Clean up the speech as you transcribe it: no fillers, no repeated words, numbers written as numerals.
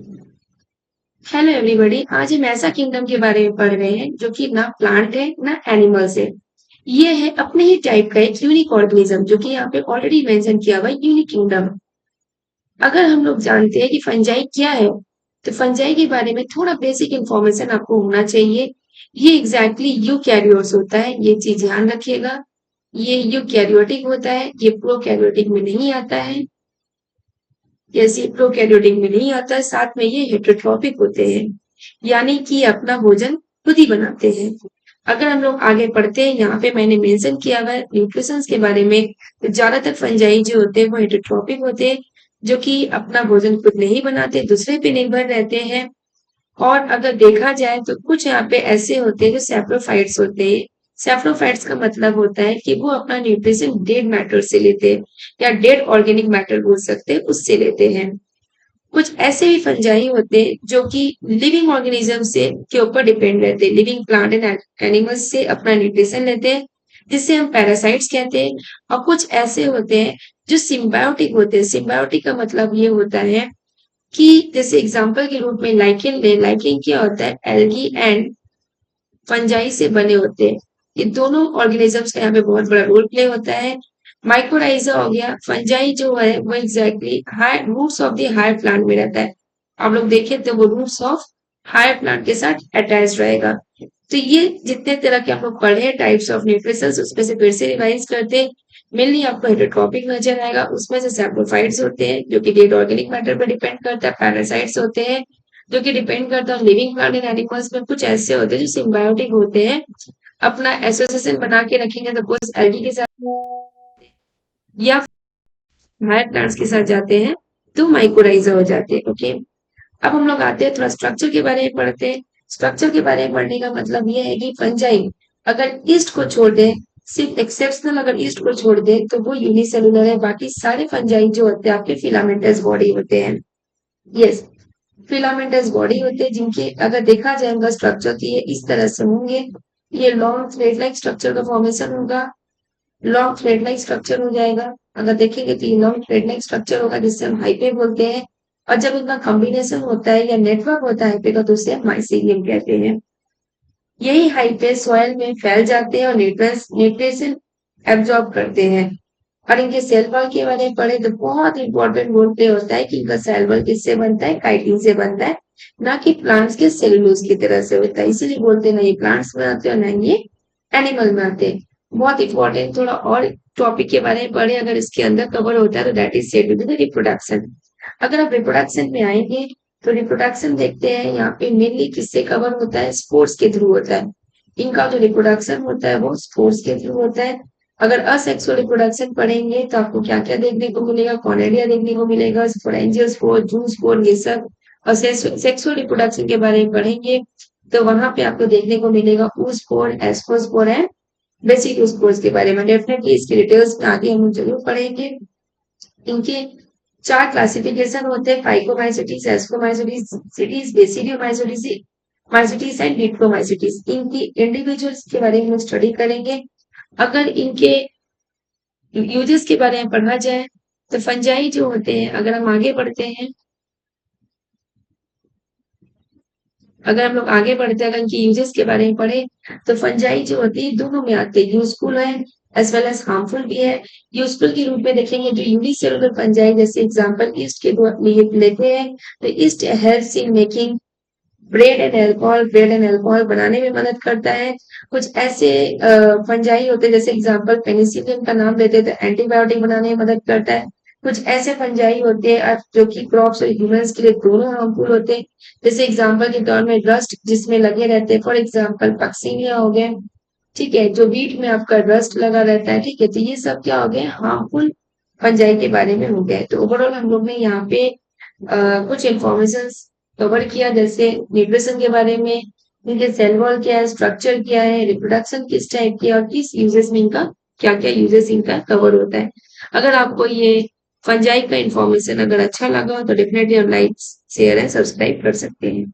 Hello everybody. आज हम ऐसा किंगडम के बारे में पढ़ रहे हैं जो कि ना प्लांट है ना एनिमल्स है। ये है अपने ही टाइप का एक यूनिक ऑर्गेनिज्म जो कि यहाँ पे ऑलरेडी मेंशन किया हुआ है, यूनिक किंगडम। अगर हम लोग जानते हैं कि फंजाई क्या है, तो फंजाई के बारे में थोड़ा बेसिक इंफॉर्मेशन आपको होना चाहिए। ये एग्जैक्टली यूकैरियोट्स होता है, ये चीज ध्यान रखिएगा। ये यूकैरियोटिक होता है, ये प्रोकैरियोटिक में नहीं आता है। जैसे प्रोकैरियोटिक में नहीं आता है, साथ में ये हेटेरोट्रॉपिक होते हैं, यानी कि अपना भोजन खुद ही बनाते हैं। अगर हम लोग आगे पढ़ते हैं, यहाँ पे मैंने मेंशन किया हुआ है न्यूट्रिशंस के बारे में। तो ज्यादातर फंजाई जो होते हैं वो हेटेरोट्रॉपिक होते हैं, जो कि अपना भोजन खुद नहीं बनाते, दूसरे पे निर्भर रहते हैं। और अगर देखा जाए तो कुछ यहाँ पे ऐसे होते हैं जो सैप्रोफाइट्स होते हैं। सैप्रोफाइट्स का मतलब होता है कि वो अपना न्यूट्रिशन डेड मैटर से लेते हैं, या डेड ऑर्गेनिक मैटर बोल सकते हैं, उससे लेते हैं। कुछ ऐसे भी फंजाई होते हैं जो कि लिविंग ऑर्गेनिज्म से के ऊपर डिपेंड रहते हैं, लिविंग प्लांट एंड एनिमल्स से अपना न्यूट्रिशन लेते हैं, जिससे हम पैरासाइट्स कहते हैं। और कुछ ऐसे होते हैं जो सिम्बायोटिक होते हैं। सिम्बायोटिक का मतलब ये होता है कि जैसे एग्जाम्पल के रूप में लाइकेन ले। लाइकेन क्या होता है? एल्गी एंड फंजाई से बने होते हैं। ये दोनों ऑर्गेनिजम्स का यहाँ पे बहुत बड़ा रोल प्ले होता है। माइक्रोराइजा हो गया, फंजाई जो है वो exactly high roots of the higher plant में रहता है। आप लोग देखें तो वो रूट्स ऑफ हायर प्लांट के साथ अटैच रहेगा। तो ये जितने तरह के आप लोग पढ़े हैं टाइप्स ऑफ न्यूट्रिशंस, उसमें से फिर से रिवाइज करते हैं। मेनली आपको हेटेरोट्रॉपिक नजर आएगा, उसमें से सैप्रोफाइट्स होते हैं जो कि डेड ऑर्गेनिक मैटर पर डिपेंड करता है। पैरासाइट्स होते हैं जो कि डिपेंड करता है लिविंग प्लांट एंड एनिमल्स में। कुछ ऐसे होते हैं जो सिम्बायोटिक होते हैं, अपना एसोसिएशन बना के रखेंगे, सपोज एल्गी के साथ या हायर प्लांट्स के साथ जाते हैं तो माइक्रोराइजा हो जाते हैं। ओके, अब हम लोग आते हैं थोड़ा स्ट्रक्चर के बारे में पढ़ते हैं। स्ट्रक्चर के बारे में पढ़ने का मतलब ये है कि फंजाई अगर ईस्ट को छोड़ दे, सिर्फ एक्सेप्शनल अगर ईस्ट को छोड़ दे तो वो यूनिसेलुलर है। बाकी सारे फंजाई जो होते हैं आपके फिलामेंटस बॉडी होते हैं। यस, फिलामेंटस बॉडी होते हैं, जिनके अगर देखा जाए उनका स्ट्रक्चर तो ये इस तरह से होंगे। ये लॉन्ग थ्रेड लाइक स्ट्रक्चर का फॉर्मेशन होगा, लॉन्ग थ्रेड लाइक स्ट्रक्चर हो जाएगा। अगर देखेंगे तो ये लॉन्ग थ्रेड लाइक स्ट्रक्चर होगा, जिससे हम हाइपे बोलते हैं। और जब इनका कॉम्बिनेशन होता है या नेटवर्क होता है हाइपे का, तो उसे माइसीलियम कहते हैं। यही हाइपे सॉइल में फैल जाते हैं और न्यूट्रिशन एब्जॉर्ब करते हैं। और इनके सेल वॉल के बारे में पढ़े तो बहुत इंपॉर्टेंट रोल प्ले होता है कि इनका सेल वॉल किससे बनता है? काइटिन से बनता है, ना कि प्लांट्स के सेलुलोज की तरह से होता है। इसीलिए बोलते हैं ना ये प्लांट्स में आते हैं और ना ये एनिमल में आते हैं। बहुत इंपॉर्टेंट थोड़ा और टॉपिक के बारे में पढ़े अगर इसके अंदर कवर होता है, तो that is said to be the reproduction. अगर आप रिप्रोडक्शन में आएंगे तो रिप्रोडक्शन देखते हैं यहाँ पे मेनली किससे कवर होता है? स्पोर्ट्स के थ्रू होता है। इनका जो रिप्रोडक्शन होता है वो स्पोर्ट्स के थ्रू होता है। अगर असेक्सुअल रिप्रोडक्शन पढ़ेंगे तो आपको क्या क्या देखने को मिलेगा? कॉनेडिया देखने को मिलेगा, स्पोरेंजियोस्पोर, जूस्पोर, ये सब। और सेक्सुअल रिप्रोडक्शन के बारे में पढ़ेंगे तो वहां पे आपको देखने को मिलेगा oospore, एस्कोस्पोर एंड बेसिडोस्पोर्स के बारे में। डेफिनेटली इसकी डिटेल्स में आगे हम जरूर पढ़ेंगे। इनके चार क्लासिफिकेशन होते हैं: phycomycetes, ascomycetes, basidiomycetes, mycetes and diplomycetes. इनकी इंडिविजुअल्स के बारे में स्टडी करेंगे। अगर इनके यूजेस के बारे में पढ़ा जाए तो फंजाई जो होते हैं, अगर हम आगे बढ़ते हैं, अगर हम लोग आगे बढ़ते हैं, अगर इनकी यूजेस के बारे में पढ़े तो फंजाई जो होती है दोनों में आते हैं, यूजफुल है एज वेल एज हार्मफुल भी है। यूजफुल के रूप में देखेंगे तो यूनिसेलुलर फंजाई, जैसे एग्जांपल ईस्ट के लिए लेते हैं तो east helps in making bread and alcohol. Bread and alcohol बनाने में मदद करता है। कुछ ऐसे फंजाई होते हैं, जैसे एग्जांपल पेनिसिलिन का नाम लेते हैं, तो एंटीबायोटिक बनाने में मदद करता है। कुछ ऐसे फंजाई होते हैं जो कि क्रॉप्स और ह्यूमंस के लिए दोनों हार्मफुल होते हैं, जैसे एग्जांपल के तौर में रस्ट जिसमें लगे रहते हैं, फॉर एग्जांपल पक्सीनिया हो गए। ठीक है, जो वीट में आपका रस्ट लगा रहता है। ठीक है, तो ये सब क्या हो गए? हार्मफुल फंजाई के बारे में हो गए। तो ओवरऑल हम लोग ने यहाँ पे कुछ इंफॉर्मेशन कवर किया, जैसे न्यूट्रिशन के बारे में, इनके सेल वॉल क्या है, स्ट्रक्चर क्या है, रिप्रोडक्शन किस टाइप की है, और किस यूजेस में इनका क्या क्या यूजेस इनका कवर होता है। अगर आपको ये फंजाई का इंफॉर्मेशन अगर अच्छा लगा हो तो डेफिनेटली आप लाइक शेयर एंड सब्सक्राइब कर सकते हैं।